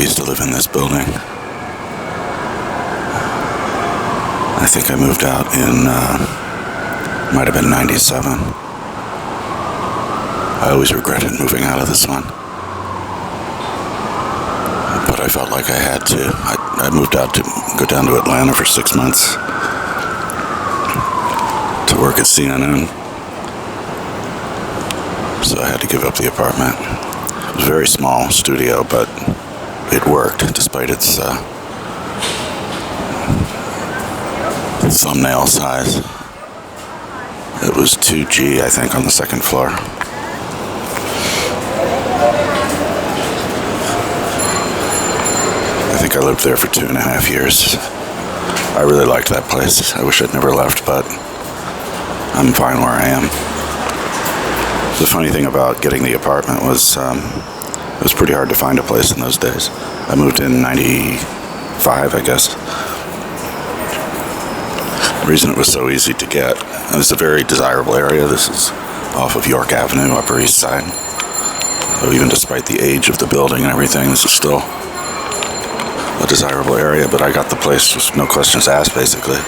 used to live in this building. I think I moved out in, might have been 97. I always regretted moving out of this one. But I felt like I had to. I moved out to go down to Atlanta for 6 months to work at CNN. So I had to give up the apartment. It was a very small studio, but it worked despite its thumbnail size. It was 2G, I think, on the second floor. I think I lived there for 2.5 years. I really liked that place. I wish I'd never left, but I'm fine where I am. The funny thing about getting the apartment was it was pretty hard to find a place in those days. I moved in 95, I guess. The reason it was so easy to get, and it's a very desirable area. This is off of York Avenue, Upper East Side. So even despite the age of the building and everything, this is still a desirable area, but I got the place with no questions asked, basically.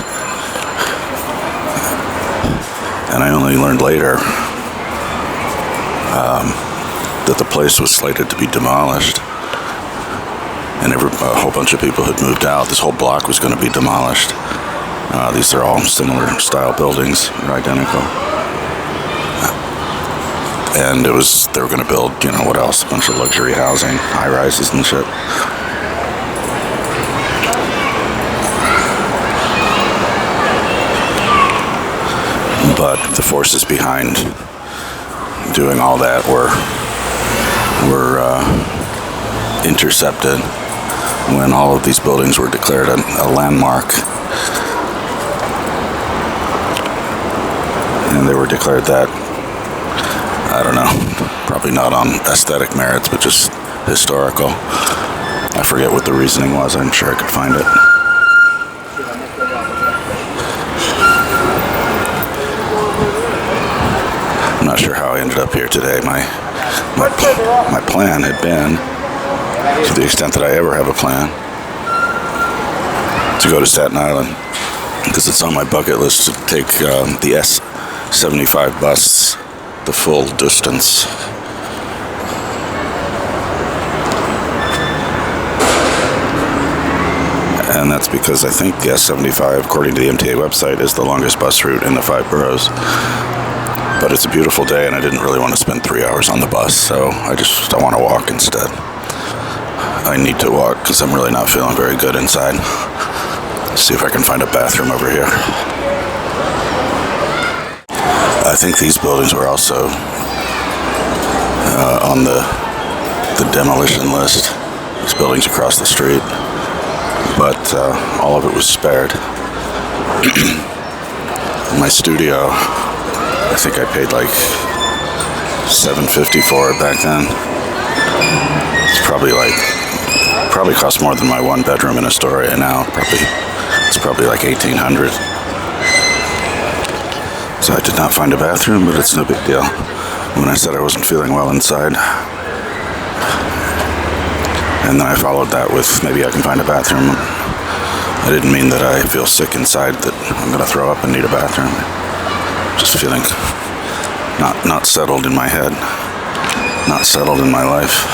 And I only learned later that the place was slated to be demolished. And a whole bunch of people had moved out. This whole block was going to be demolished. These are all similar style buildings, they're identical. And they were going to build, what else? A bunch of luxury housing, high-rises and shit. But the forces behind doing all that were intercepted when all of these buildings were declared a landmark. And they were declared that, I don't know, probably not on aesthetic merits, but just historical. I forget what the reasoning was. I'm sure I could find it. I'm not sure how I ended up here today. My plan had been, to the extent that I ever have a plan, to go to Staten Island, because it's on my bucket list to take the S75 bus the full distance. And that's because I think the S75, according to the MTA website, is the longest bus route in the 5 boroughs. But it's a beautiful day, and I didn't really want to spend 3 hours on the bus, so I want to walk instead. I need to walk because I'm really not feeling very good inside. Let's see if I can find a bathroom over here. I think these buildings were also on the demolition list. These buildings across the street. But all of it was spared. My studio, I think I paid like $750 for it back then. It's probably cost more than my 1 bedroom in Astoria now. It's probably like $1,800. So I did not find a bathroom, but it's no big deal. When I said I wasn't feeling well inside, and then I followed that with maybe I can find a bathroom. I didn't mean that I feel sick inside, that I'm going to throw up and need a bathroom. Just feeling not settled in my head, not settled in my life.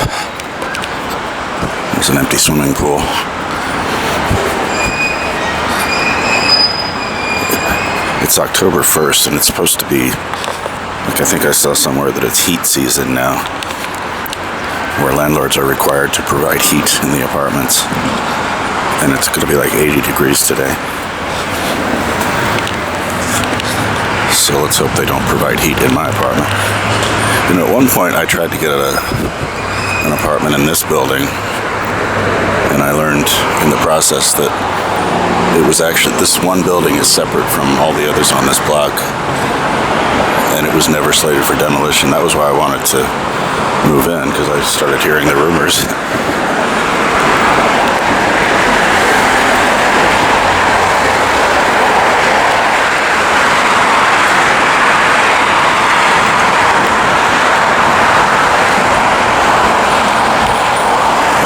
There's an empty swimming pool. It's October 1st, and it's supposed to be, I think I saw somewhere that it's heat season now, where landlords are required to provide heat in the apartments. And it's going to be like 80 degrees today. So let's hope they don't provide heat in my apartment. At one point I tried to get an apartment in this building, and I learned in the process that it was actually, this one building is separate from all the others on this block, and it was never slated for demolition. That was why I wanted to move in, because I started hearing the rumors.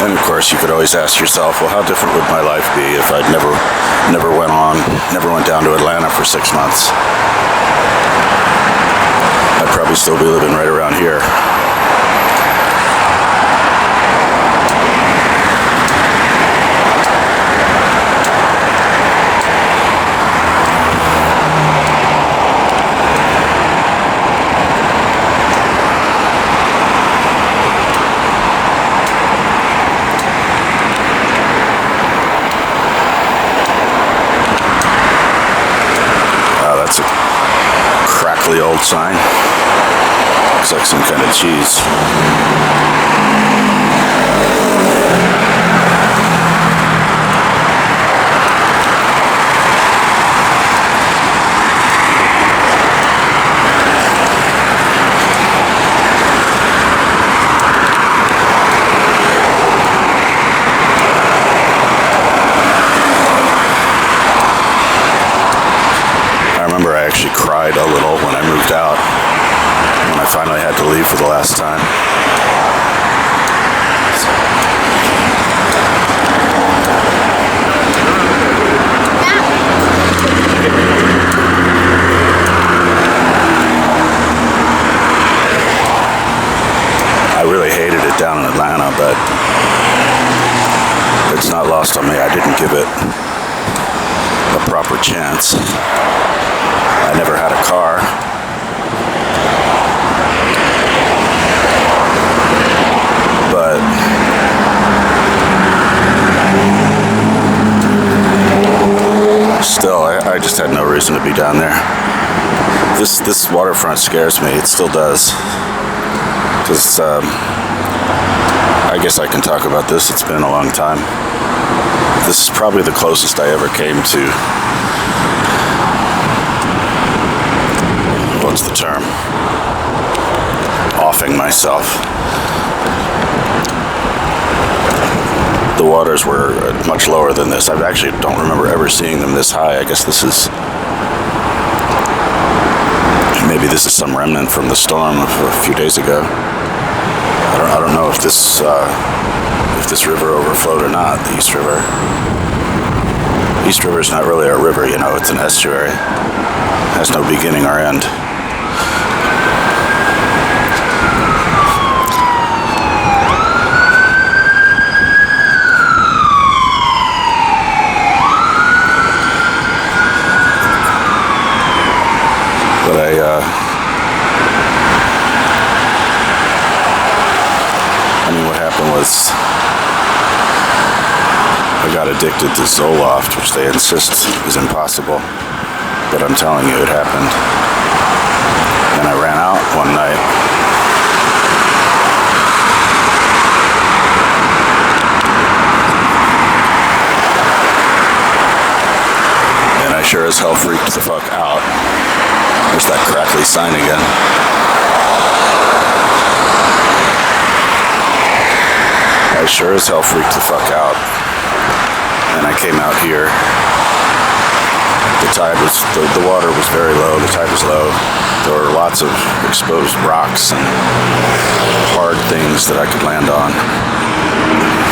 And of course, course, you could always ask yourself, well, how different would my life be if I'd never went down to Atlanta for 6 months? I'd probably still be living right around here. Old sign. Looks like some kind of cheese. Cried a little when I moved out, when I finally had to leave for the last time. I really hated it down in Atlanta, but it's not lost on me. I didn't give it a proper chance. I never had a car. But still, I just had no reason to be down there. This waterfront scares me. It still does. Because I guess I can talk about this. It's been a long time. This is probably the closest I ever came to, what's the term? Offing myself. The waters were much lower than this. I actually don't remember ever seeing them this high. I guess this is, maybe this is some remnant from the storm of a few days ago. I don't know if this river overflowed or not, the East River. East River is not really a river, you know, it's an estuary. It has no beginning or end. What happened was I got addicted to Zoloft, which they insist is impossible, but I'm telling you, it happened. And I ran out one night. And I sure as hell freaked the fuck out. There's that crackly sign again. I sure as hell freaked the fuck out. And I came out here. The water was very low, the tide was low. There were lots of exposed rocks and hard things that I could land on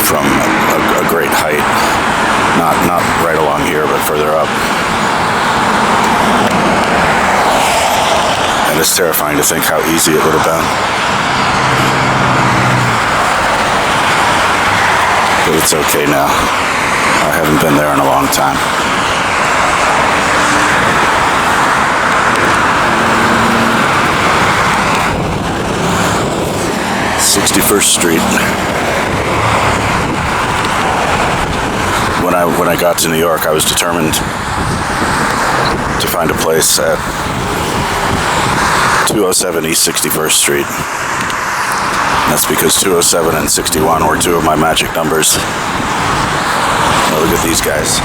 from a great height. Not right along here, but further up. And it's terrifying to think how easy it would have been. But it's okay now. I haven't been there in a long time. "61st Street. When I got to New York, I was determined to find a place at 207 East 61st Street. That's because 207 and 61 were two of my magic numbers. Now look at these guys.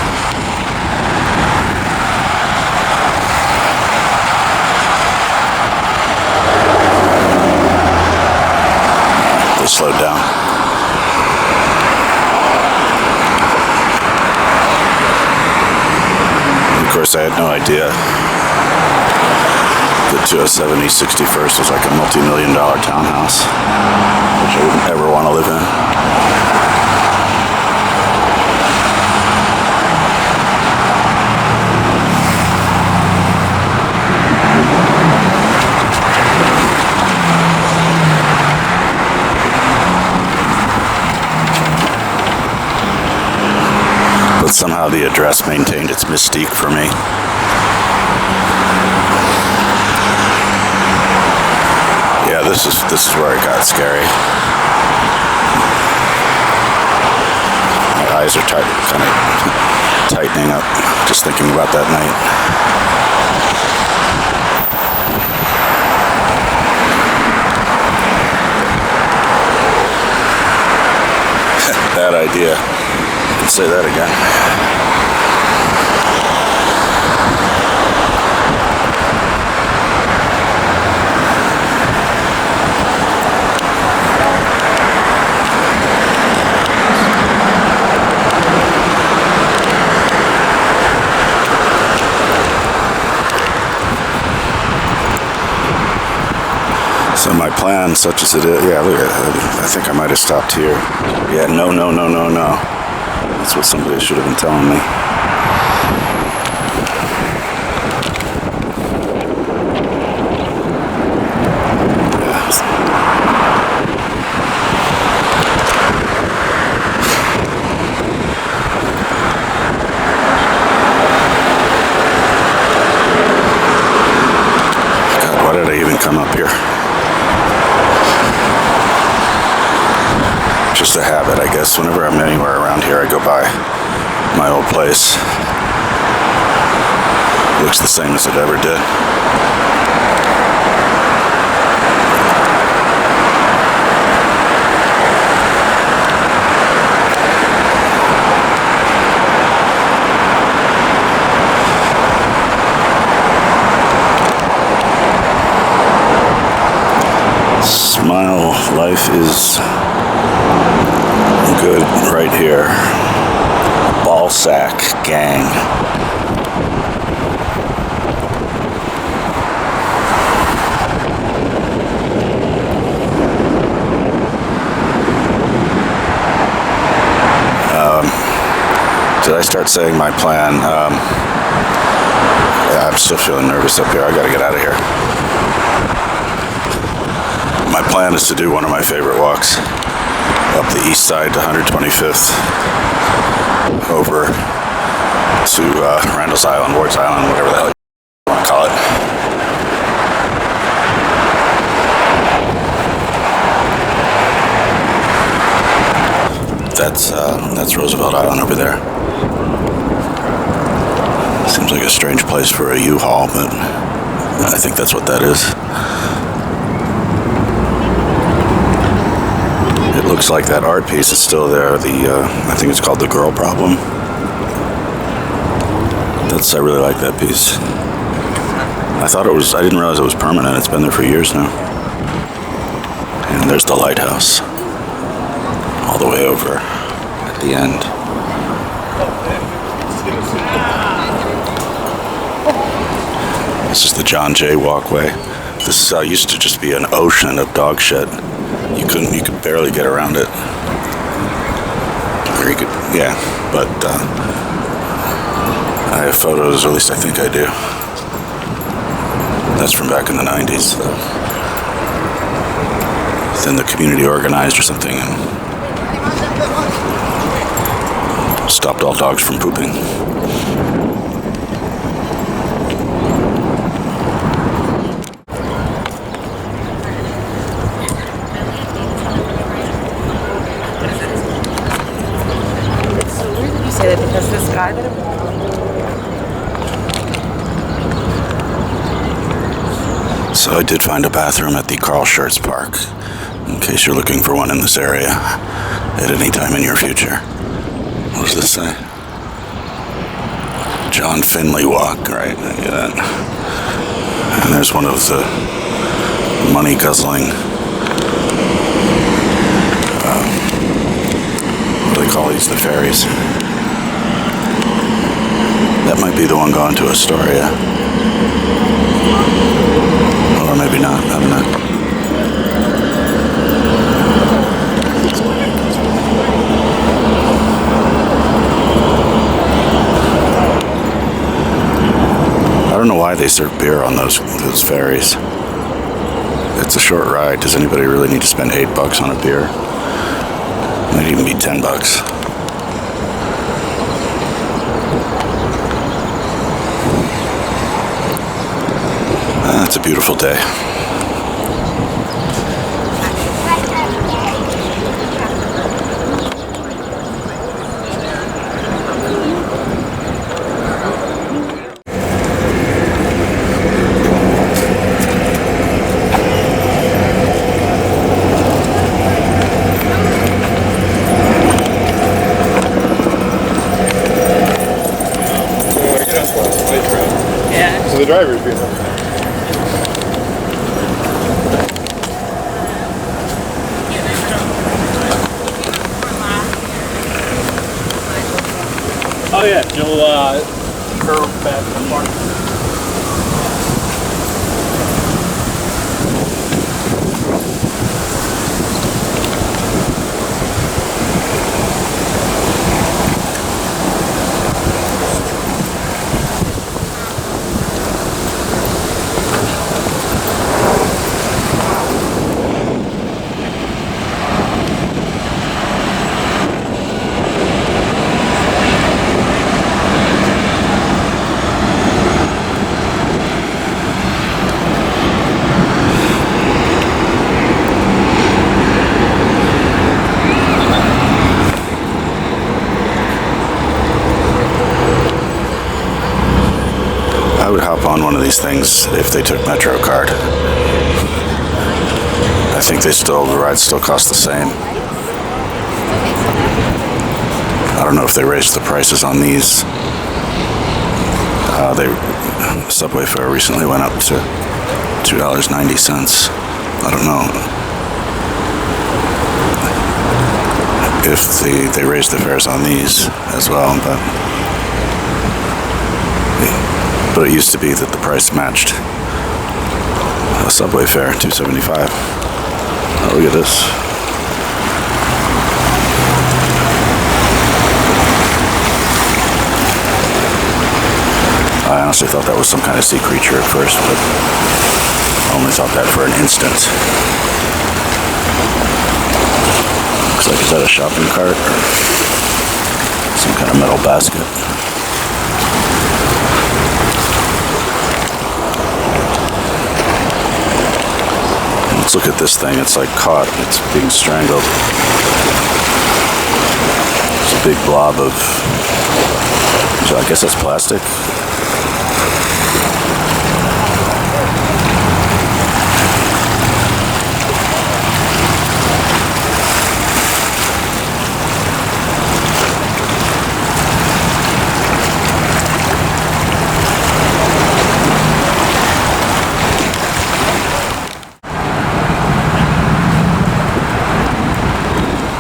They slowed down. And of course, I had no idea that 207 East 61st was like a multi-million-dollar townhouse, which I wouldn't ever want to live in. somehow the address maintained its mystique for me. Yeah, this is where it got scary. My eyes are kind of tightening up just thinking about that night. Bad idea. I can say that again. So my plan, such as it is, yeah, look at it. I think I might have stopped here. Yeah, no. That's what somebody should have been telling me. God, why did I even come up here? Just a habit, I guess. Whenever I'm anywhere around here, I go by my old place. Looks the same as it ever did. Smile, life is good right here. Ball sack gang. Did I start saying my plan? Yeah, I'm still feeling nervous up here. I gotta get out of here. My plan is to do one of my favorite walks up the east side to 125th, over to Randall's Island, Ward's Island, whatever the hell you want to call it. That's Roosevelt Island over there. Seems like a strange place for a U-Haul, but I think that's what that is. It looks like that art piece is still there. I think it's called The Girl Problem. I really like that piece. I didn't realize it was permanent. It's been there for years now. And there's the lighthouse. All the way over at the end. This is the Jay Walkway. This used to just be an ocean of dog shit. You could barely get around it. Or you could, yeah, but I have photos, or at least I think I do. That's from back in the 90s. Then the community organized or something and stopped all dogs from pooping. Because this guy that So I did find a bathroom at the Carl Schurz Park, in case you're looking for one in this area at any time in your future. What does this say? John Finley Walk, right? I get that. And there's one of the money-guzzling, what do they call these? The ferries. That might be the one going to Astoria. Or maybe not, I don't know. I don't know why they serve beer on those ferries. It's a short ride. Does anybody really need to spend $8 on a beer? Might even be $10. beautiful day. So the driver's being up. Oh yeah, you'll curve back to the park. I would hop on one of these things if they took MetroCard. I think the rides still cost the same. I don't know if they raised the prices on these. Subway fare recently went up to $2.90. I don't know if they raised the fares on these as well, but it used to be that the price matched a subway fare, $2.75. Oh, look at this. I honestly thought that was some kind of sea creature at first, but I only thought that for an instant. Looks like, is that a shopping cart or some kind of metal basket? Let's look at this thing. It's like caught. It's being strangled. It's a big blob of, I guess that's plastic.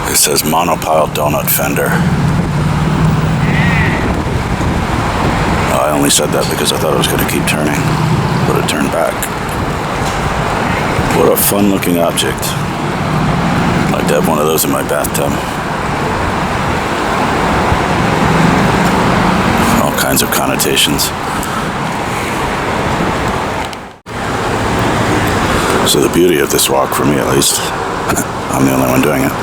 It says Monopile Donut Fender. I only said that because I thought it was going to keep turning, but it turned back. What a fun looking object. I'd like to have one of those in my bathtub. All kinds of connotations. So the beauty of this walk, for me at least, I'm the only one doing it,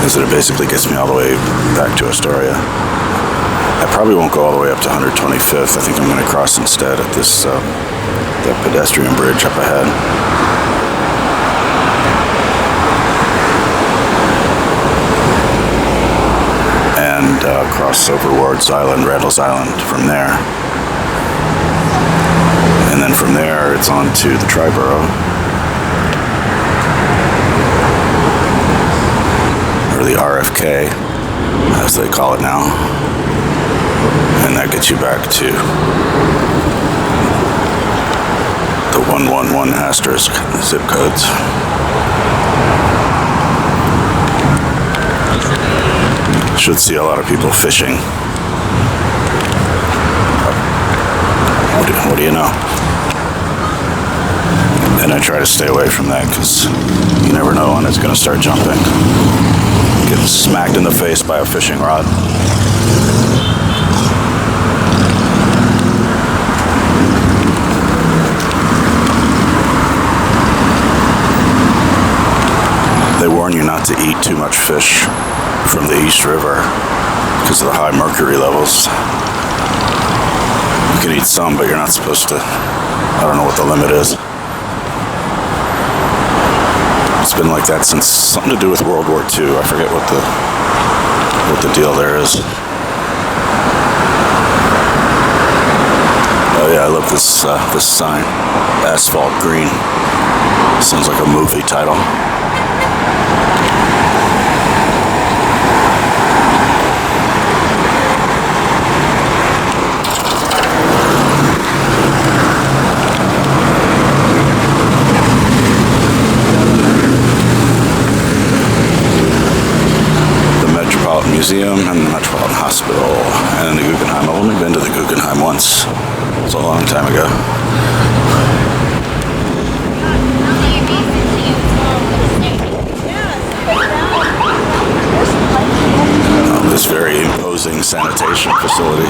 is that it basically gets me all the way back to Astoria. I probably won't go all the way up to 125th. I think I'm going to cross instead at this that pedestrian bridge up ahead. And cross over Ward's Island, Randall's Island from there. And then from there, it's on to the Triborough. Or the RFK, as they call it now. And that gets you back to the 111 asterisk zip codes. Should see a lot of people fishing. What do you know? And I try to stay away from that because you never know when it's going to start jumping. Get smacked in the face by a fishing rod. They warn you not to eat too much fish from the East River because of the high mercury levels. You can eat some, but you're not supposed to I don't know what the limit is. It's been like that since something to do with World War II. I forget what the deal there is. Oh yeah, I love this sign, Asphalt Green. Sounds like a movie title. Museum and the Metropolitan Hospital and the Guggenheim. I've only been to the Guggenheim once. It was a long time ago. This very imposing sanitation facility.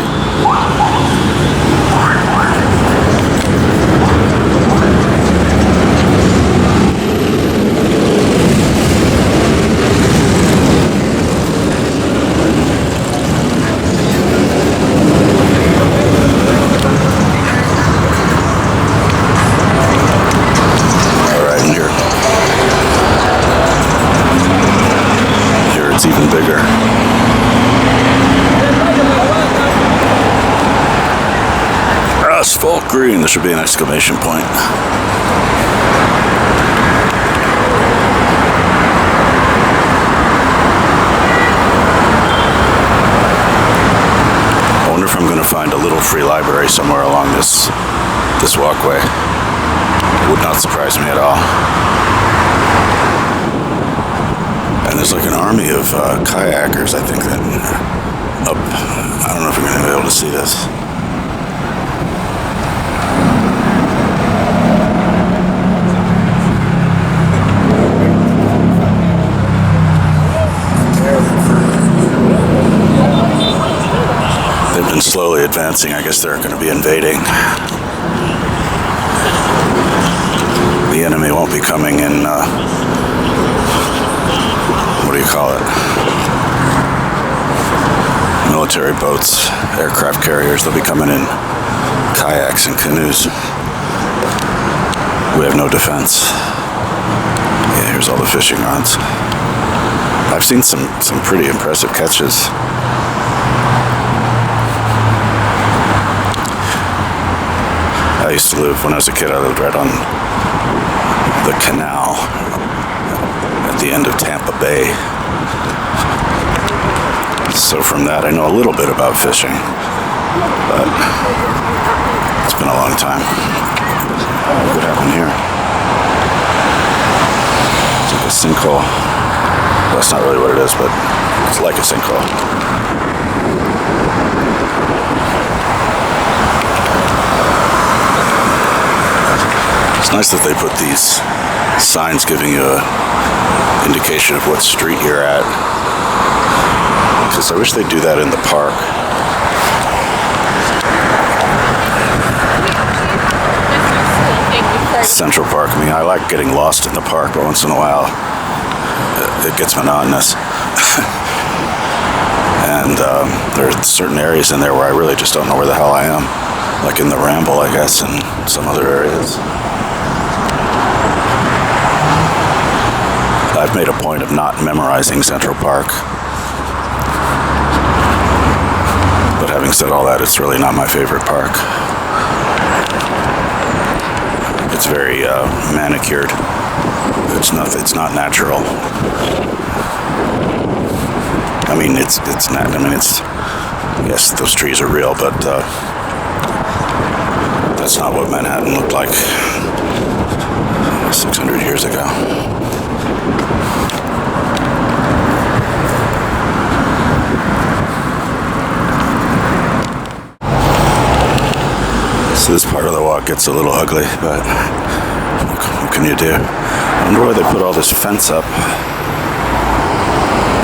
It's even bigger. Asphalt Green. There should be an exclamation point. I wonder if I'm going to find a little free library somewhere along this walkway. Would not surprise me at all. And there's like an army of kayakers, I think, that up. I don't know if you're going to be able to see this. They've been slowly advancing. I guess they're going to be invading. The enemy won't be coming in. What do you call it? Military boats, aircraft carriers. They'll be coming in kayaks and canoes. We have no defense. Yeah, here's all the fishing rods. I've seen some pretty impressive catches. I used to live, when I was a kid, I lived right on the canal at the end of Tampa Bay. So from that, I know a little bit about fishing, but it's been a long time. What could happen here? It's like a sinkhole. Well, that's not really what it is, but it's like a sinkhole. It's nice that they put these signs giving you an indication of what street you're at. Because I wish they'd do that in the park. Central Park. I mean, I like getting lost in the park, but once in a while it gets monotonous. And there are certain areas in there where I really just don't know where the hell I am. Like in the Randall, I guess, and some other areas. I've made a point of not memorizing Central Park. But having said all that, it's really not my favorite park. It's very manicured. It's not natural. I mean, it's not. I mean, it's, yes, those trees are real, but that's not what Manhattan looked like 600 years ago. So this part of the walk gets a little ugly, but what can you do? I wonder why they put all this fence up,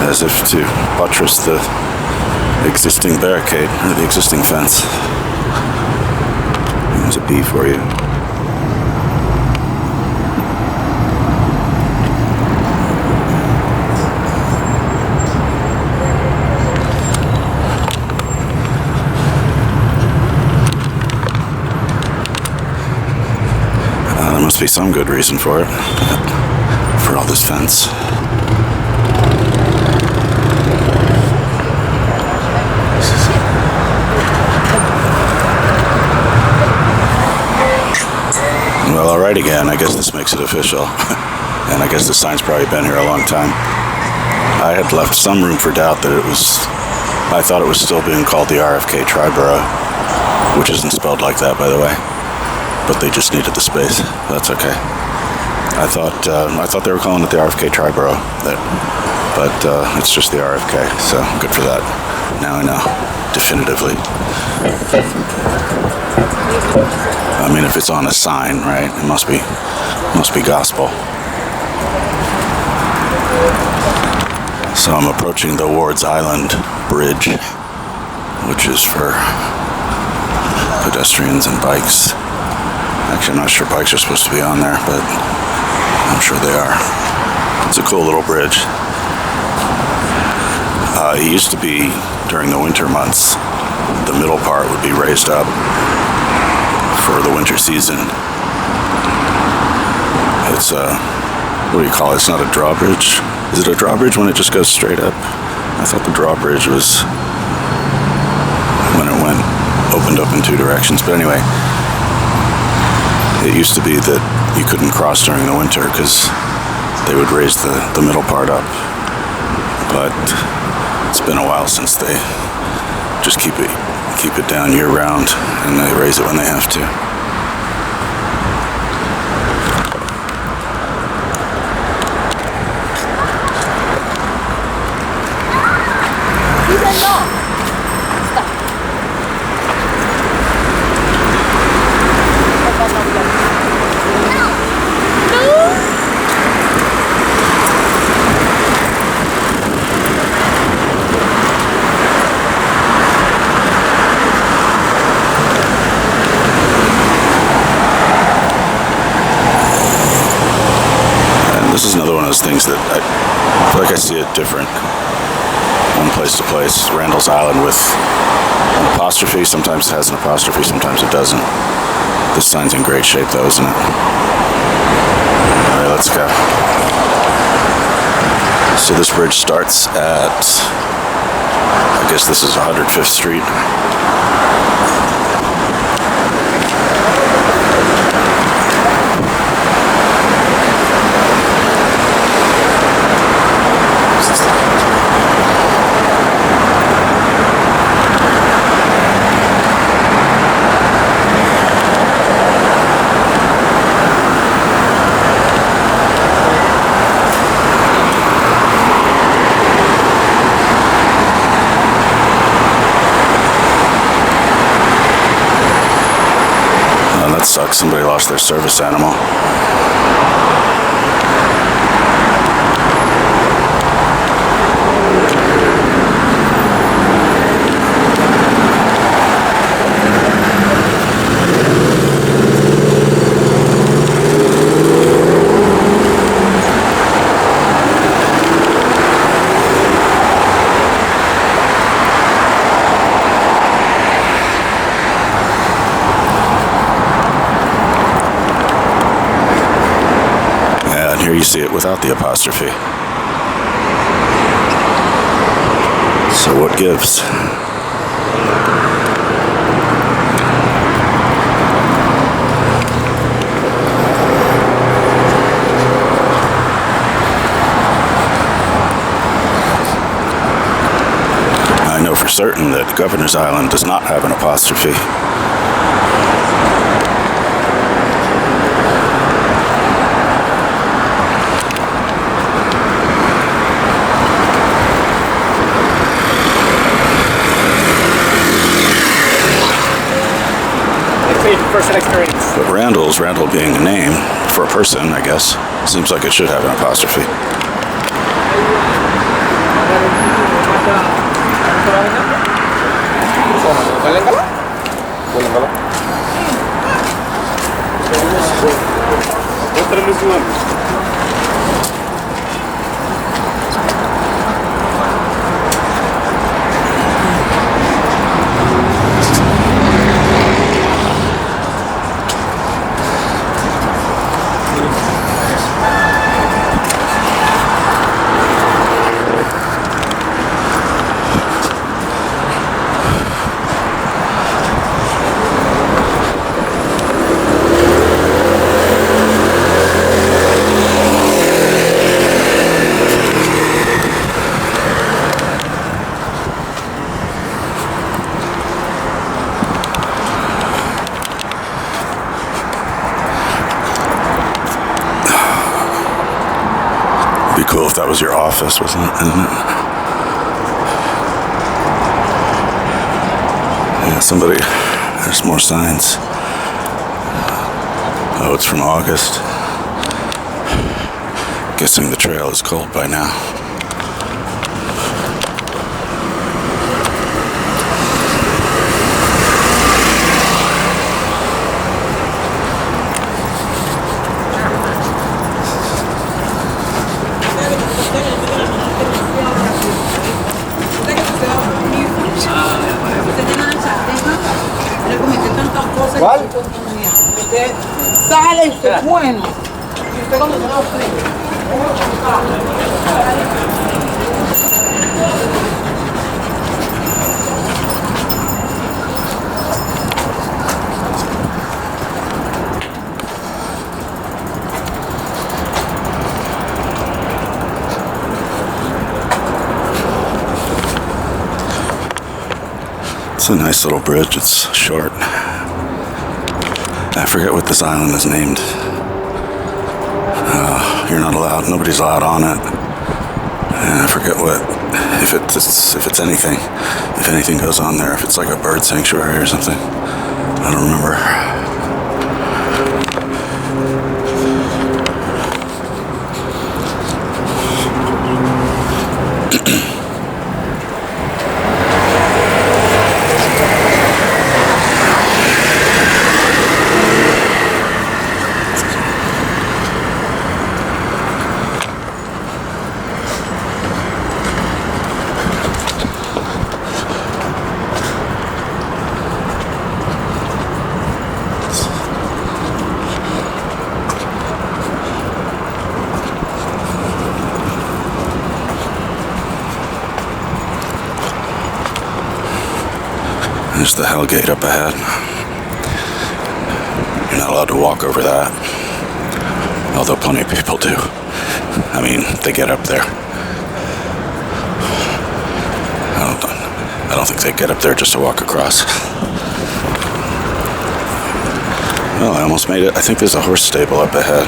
as if to buttress the existing barricade, or the existing fence. There's a bee for you. must be some good reason for it, for all this fence. Well, alright again, I guess this makes it official. And I guess the sign's probably been here a long time. I had left some room for doubt that I thought it was still being called the RFK Triborough, which isn't spelled like that, by the way. But they just needed the space. That's okay. I thought they were calling it the RFK Triborough, but it's just the RFK, so good for that. Now I know, definitively. I mean, if it's on a sign, right, it must be gospel. So I'm approaching the Wards Island Bridge, which is for pedestrians and bikes. Actually, I'm not sure bikes are supposed to be on there, but I'm sure they are. It's a cool little bridge. It used to be, during the winter months, the middle part would be raised up for the winter season. It's what do you call it? It's not a drawbridge. Is it a drawbridge when it just goes straight up? I thought the drawbridge was when it opened up in two directions. But anyway, it used to be that you couldn't cross during the winter because they would raise the middle part up. But it's been a while since they just keep it down year round, and they raise it when they have to. This is another one of those things that I feel like I see it different one place to place. Randall's Island with an apostrophe. Sometimes it has an apostrophe, sometimes it doesn't. This sign's in great shape though, isn't it? Alright, let's go. So this bridge starts at, I guess this is 105th Street. Sucks. Somebody lost their service animal. Here you see it without the apostrophe. So what gives? I know for certain that Governor's Island does not have an apostrophe. First experience. But Randall being a name for a person, I guess, seems like it should have an apostrophe. Be cool if that was your office, isn't it? Yeah, somebody, there's more signs. Oh, it's from August. Guessing the trail is cold by now. ¿Cuál? Usted sale, usted es bueno. Y usted cuando se va a usted. It's a nice little bridge. It's short. I forget what this island is named. You're not allowed. Nobody's allowed on it. And I forget what. If it's anything. If anything goes on there. If it's like a bird sanctuary or something. I don't remember. There's the hell gate up ahead. You're not allowed to walk over that. Although plenty of people do. I mean, they get up there. I don't think they get up there just to walk across. Oh, I almost made it. I think there's a horse stable up ahead.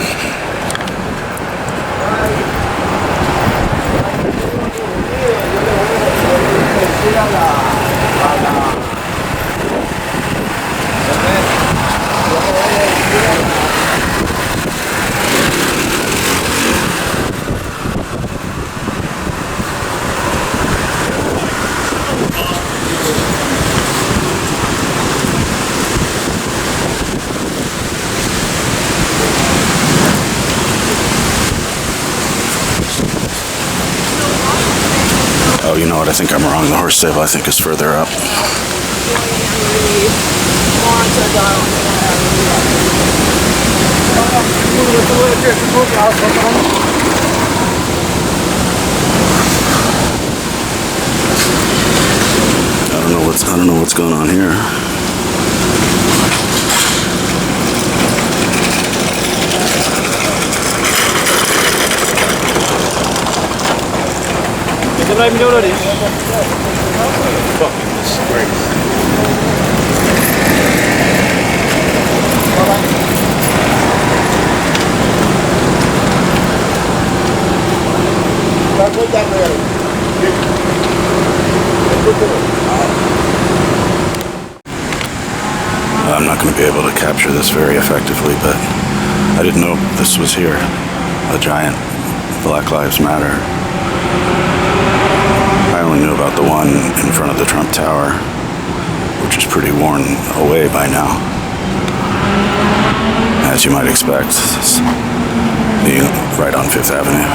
Oh, you know what? I think I'm wrong. The horse stable, I think, is further up. I don't know what's going on here. Fucking disgrace. I'm not going to be able to capture this very effectively, but I didn't know this was here. A giant Black Lives Matter. I only knew about the one in front of the Trump Tower, which is pretty worn away by now. As you might expect, it's being right on Fifth Avenue.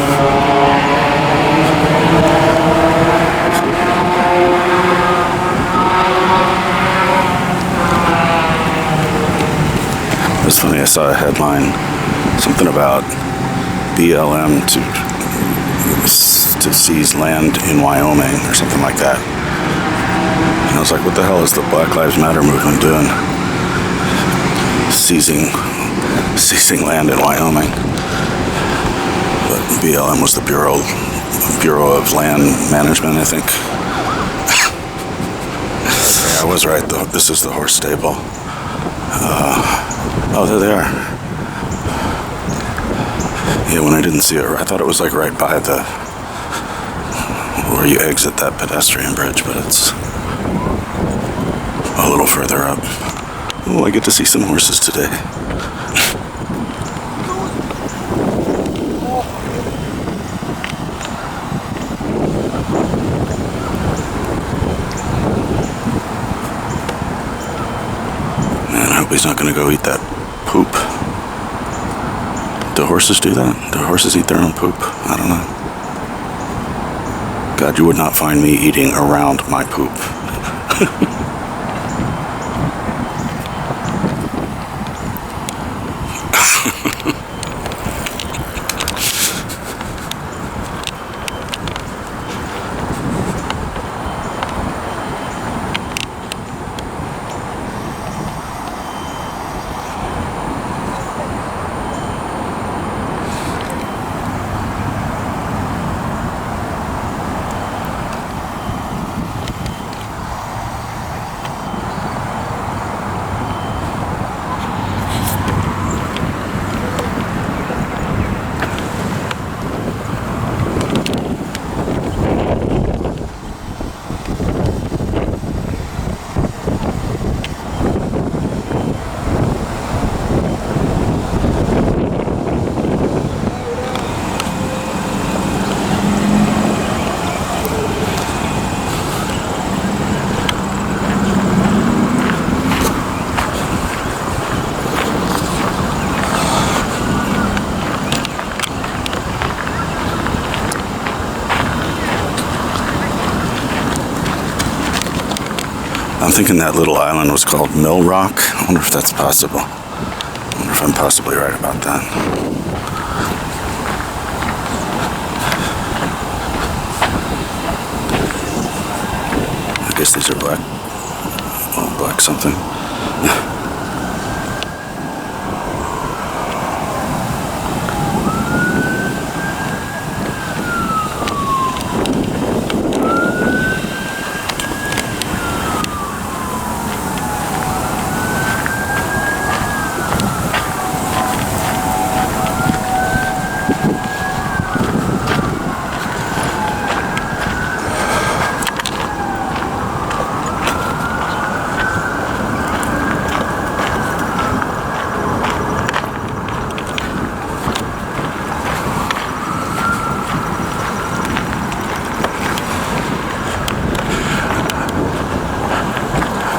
It was funny, I saw a headline, something about BLM to seize land in Wyoming or something like that. And I was like, what the hell is the Black Lives Matter movement doing? Seizing land in Wyoming. But BLM was the Bureau of Land Management, I think. Yeah, I was right though. This is the horse stable. Oh, there they are. Yeah, when I didn't see it, I thought it was like right by the where you exit that pedestrian bridge, but it's a little further up. Oh, I get to see some horses today. Man, I hope he's not going to go eat that poop. Do horses do that? Do horses eat their own poop? I don't know. God, you would not find me eating around my poop. I'm thinking that little island was called Mill Rock. I wonder if that's possible. I wonder if I'm possibly right about that. I guess these are black. Oh, black something.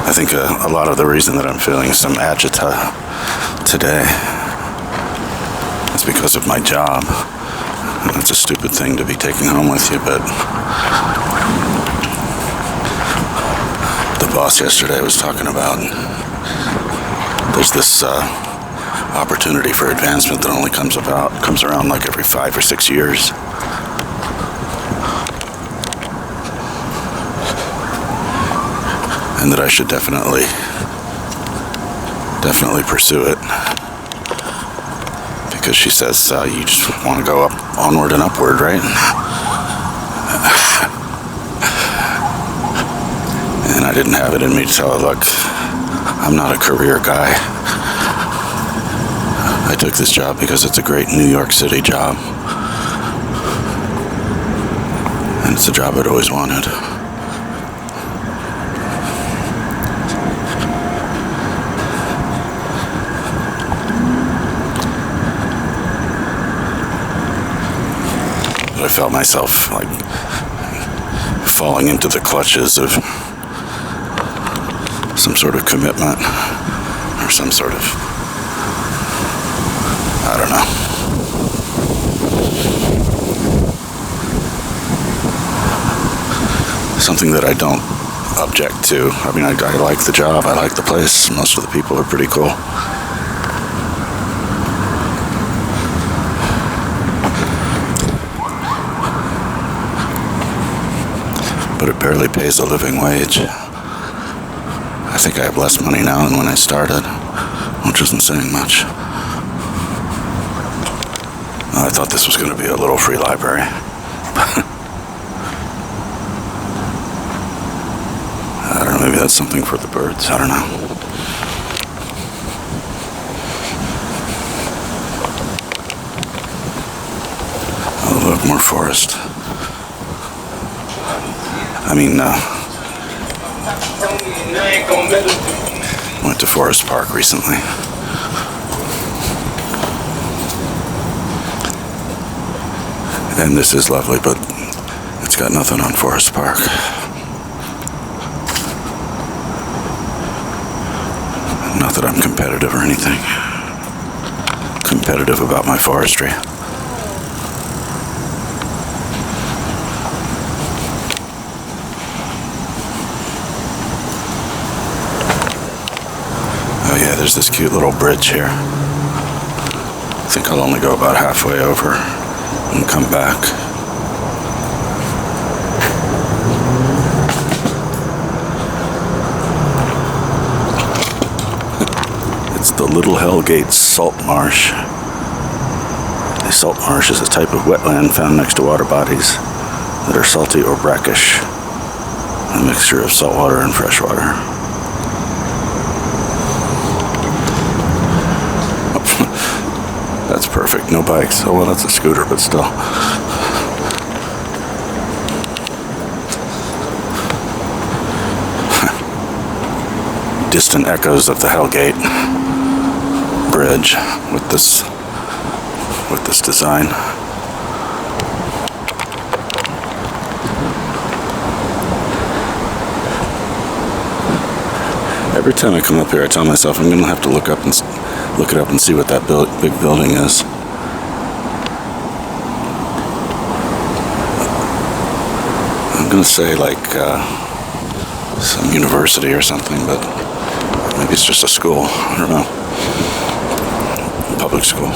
I think a lot of the reason that I'm feeling some agita today is because of my job. And it's a stupid thing to be taking home with you, but the boss yesterday was talking about there's this opportunity for advancement that only comes around like every 5 or 6 years. And that I should definitely pursue it, because she says you just want to go up, onward and upward, right? And I didn't have it in me to tell her, look, I'm not a career guy. I took this job because it's a great New York City job, and it's a job I'd always wanted. I felt myself like falling into the clutches of some sort of commitment or some sort of, I don't know. Something that I don't object to. I mean, I like the job, I like the place. Most of the people are pretty cool. But it barely pays a living wage. I think I have less money now than when I started, which isn't saying much. I thought this was going to be a little free library. I don't know, maybe that's something for the birds, I don't know. Oh, look, more forest. Went to Forest Park recently. And this is lovely, but it's got nothing on Forest Park. Not that I'm competitive or anything. Competitive about my forestry. Oh yeah, there's this cute little bridge here. I think I'll only go about halfway over and come back. It's the Little Hellgate Salt Marsh. The salt marsh is a type of wetland found next to water bodies that are salty or brackish, a mixture of salt water and fresh water. That's perfect. No bikes. Oh, well, that's a scooter, but still. Distant echoes of the Hellgate Bridge with this design. Every time I come up here, I tell myself I'm going to have to look it up and see what that big building is. I'm going to say like some university or something, but maybe it's just a school. I don't know. Public school.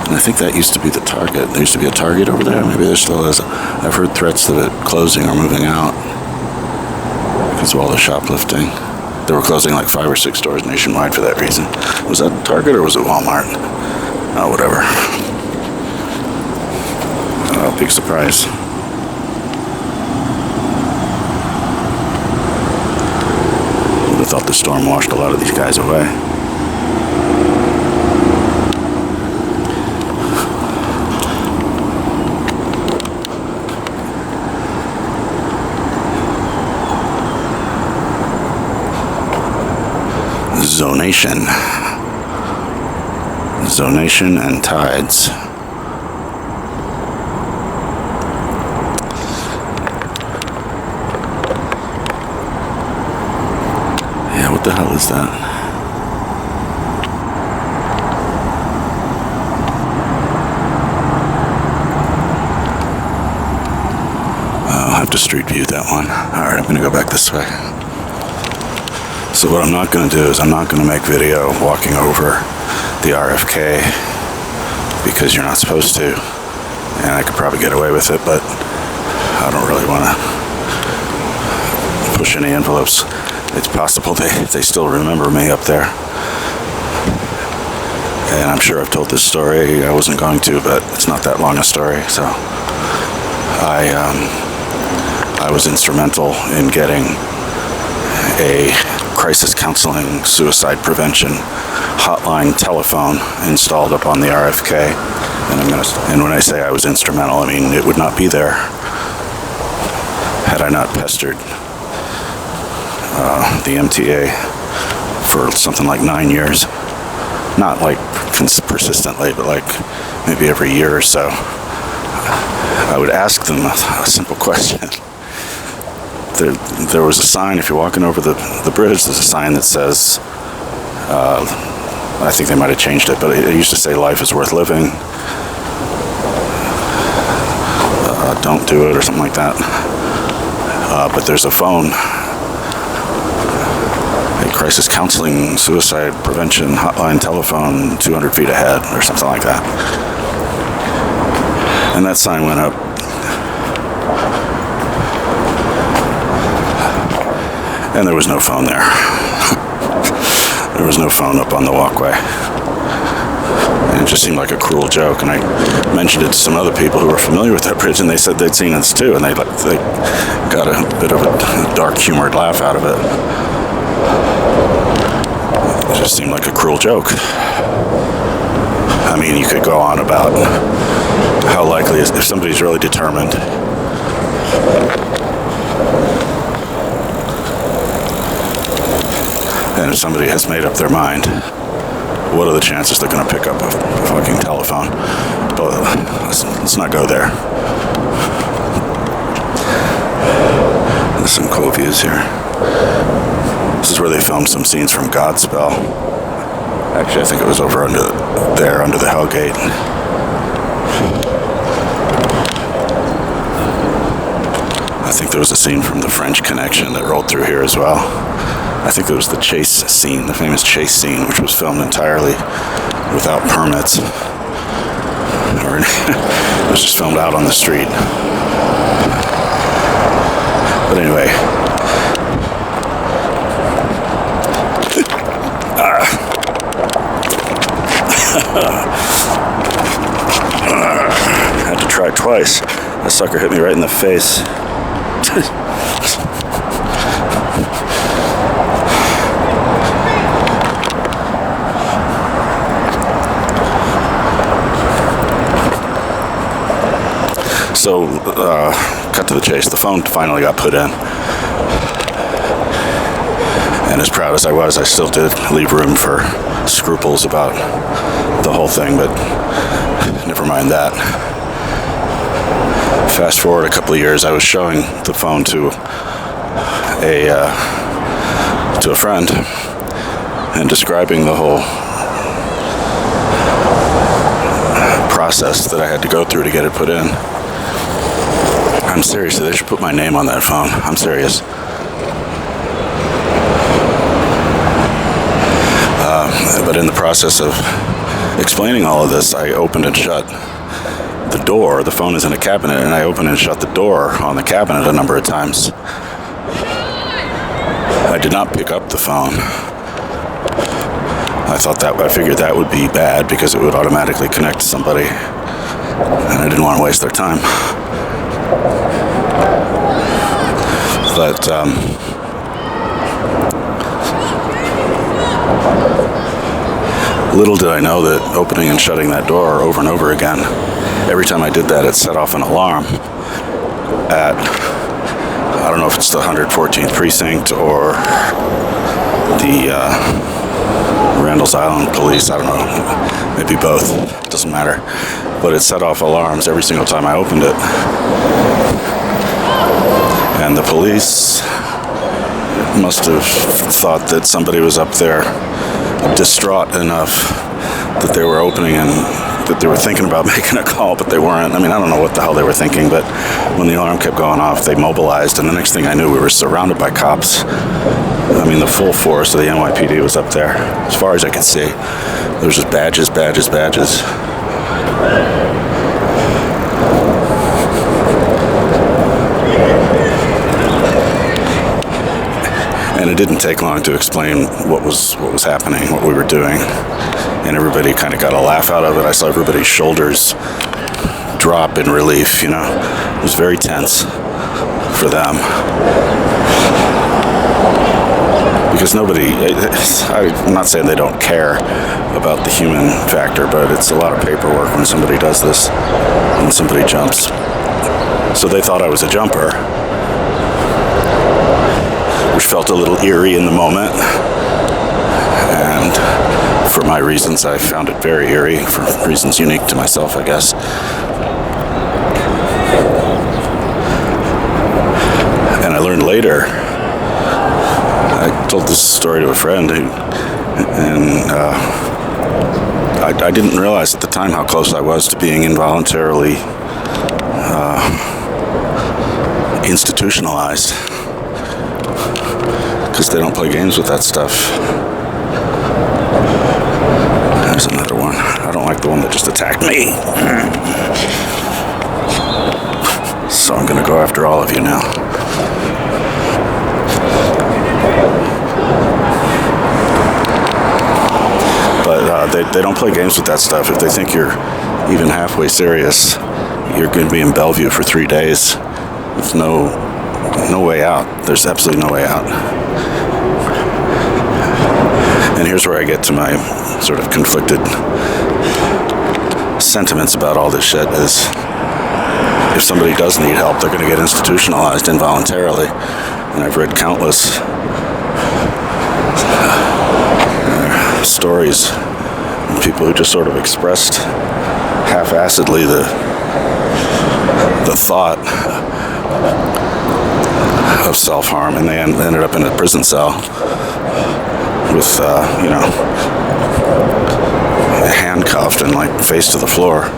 And I think that used to be the Target. There used to be a Target over there. Maybe there still is. I've heard threats of it closing or moving out because of all the shoplifting. They were closing like 5 or 6 stores nationwide for that reason. Was that Target or was it Walmart? Oh, whatever. Oh, big surprise. Would have thought the storm washed a lot of these guys away. Zonation and tides. Yeah, what the hell is that? I'll have to street view that one. Alright, I'm gonna go back this way. So what I'm not going to do is I'm not going to make video walking over the RFK because you're not supposed to, and I could probably get away with it, but I don't really want to push any envelopes. It's possible they still remember me up there, and I'm sure I've told this story. I wasn't going to, but it's not that long a story. So I was instrumental in getting a crisis counseling suicide prevention hotline telephone installed up on the RFK, and when I say I was instrumental, I mean it would not be there had I not pestered the MTA for something like 9 years. Not like persistently, but like maybe every year or so. I would ask them a simple question. There was a sign, if you're walking over the bridge, there's a sign that says, I think they might have changed it, but it used to say life is worth living. Don't do it, or something like that. But there's a phone, a crisis counseling suicide prevention hotline telephone 200 feet ahead, or something like that. And that sign went up. And there was no phone there. There was no phone up on the walkway. And it just seemed like a cruel joke. And I mentioned it to some other people who were familiar with that bridge, and they said they'd seen this too, and they got a bit of a dark humored laugh out of it. It just seemed like a cruel joke. I mean, you could go on about how likely is if somebody's really determined. And if somebody has made up their mind, what are the chances they're going to pick up a fucking telephone? But let's not go there. There's some cool views here. This is where they filmed some scenes from Godspell. Actually, I think it was over under the Hellgate. I think there was a scene from The French Connection that rolled through here as well. I think it was the chase scene, the famous chase scene, which was filmed entirely without permits. Or it was just filmed out on the street. But anyway. Had to try twice. That sucker hit me right in the face. So, cut to the chase. The phone finally got put in. And as proud as I was, I still did leave room for scruples about the whole thing, but never mind that. Fast forward a couple of years, I was showing the phone to a friend and describing the whole process that I had to go through to get it put in. I'm serious, they should put my name on that phone. I'm serious. But in the process of explaining all of this, I opened and shut the door. The phone is in a cabinet, and I opened and shut the door on the cabinet a number of times. I did not pick up the phone. I figured that would be bad because it would automatically connect to somebody, and I didn't want to waste their time. But little did I know that opening and shutting that door over and over again, every time I did that, it set off an alarm at, I don't know if it's the 114th precinct or the Randall's Island police, I don't know, maybe both, it doesn't matter. But it set off alarms every single time I opened it. And the police must have thought that somebody was up there distraught enough that they were opening and that they were thinking about making a call, but they weren't. I mean, I don't know what the hell they were thinking, but when the alarm kept going off, they mobilized, and the next thing I knew, we were surrounded by cops. I mean, the full force of the NYPD was up there, as far as I could see. There was just badges. And it didn't take long to explain what was happening, what we were doing, and everybody kind of got a laugh out of it. I saw everybody's shoulders drop in relief, you know. It was very tense for them. Because I'm not saying they don't care about the human factor, but it's a lot of paperwork when somebody does this, when somebody jumps. So they thought I was a jumper, which felt a little eerie in the moment, and for my reasons, I found it very eerie, for reasons unique to myself, I guess. And I learned later, I told this story to a friend, and I didn't realize at the time how close I was to being involuntarily institutionalized. Because they don't play games with that stuff. There's another one. I don't like the one that just attacked me. So I'm gonna go after all of you now. But they don't play games with that stuff. If they think you're even halfway serious, you're gonna be in Bellevue for 3 days. With no way out. There's absolutely no way out. And here's where I get to my sort of conflicted sentiments about all this shit is if somebody does need help, they're going to get institutionalized involuntarily. And I've read countless stories of people who just sort of expressed half-assedly the thought of self-harm, and they ended up in a prison cell with, handcuffed and like face to the floor.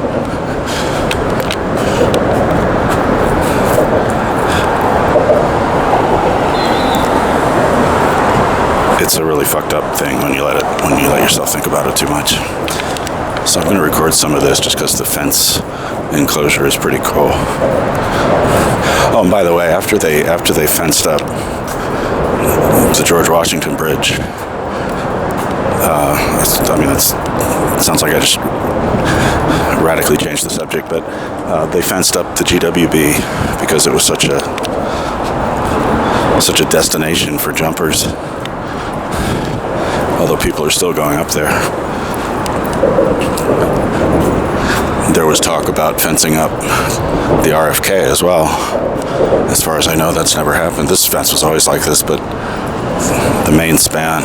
It's a really fucked up thing when you let yourself think about it too much. So I'm going to record some of this just because the fence enclosure is pretty cool. Oh, and by the way, after they fenced up the George Washington Bridge, it sounds like I just radically changed the subject, but they fenced up the GWB because it was such a destination for jumpers. Although people are still going up there. There was talk about fencing up the RFK as well. As far as I know, that's never happened. This fence was always like this, but the main span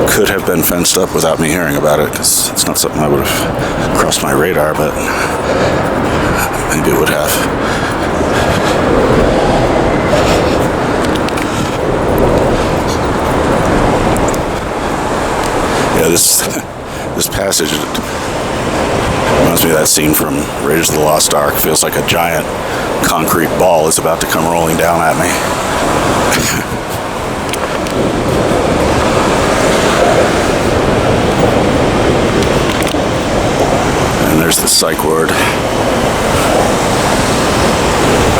could have been fenced up without me hearing about it, because it's not something I would have crossed my radar, but maybe it would have. Yeah, this passage reminds me of that scene from Raiders of the Lost Ark. Feels like a giant concrete ball is about to come rolling down at me. And there's the psych ward.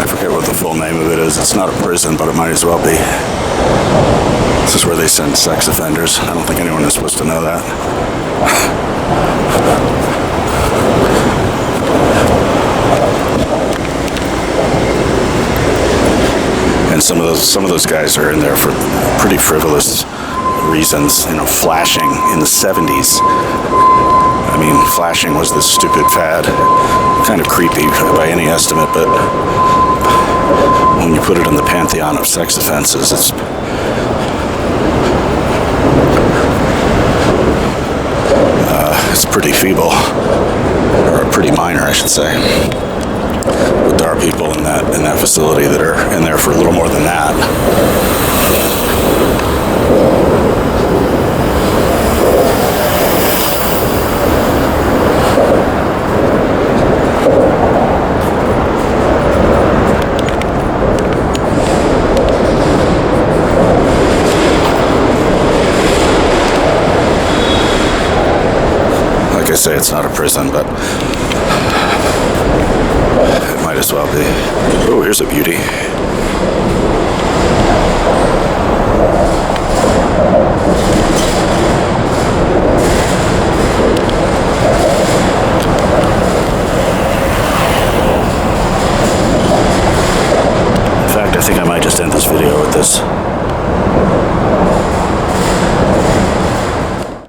I forget what the full name of it is. It's not a prison, but it might as well be. This is where they send sex offenders. I don't think anyone is supposed to know that. And some of those guys are in there for pretty frivolous reasons. Flashing in the 70s. I mean, flashing was this stupid fad. Kind of creepy by any estimate, but when you put it in the pantheon of sex offenses, it's pretty feeble, or pretty minor, I should say. But there are people in that facility that are in there for a little more than that. I say it's not a prison, but it might as well be. Oh, here's a beauty.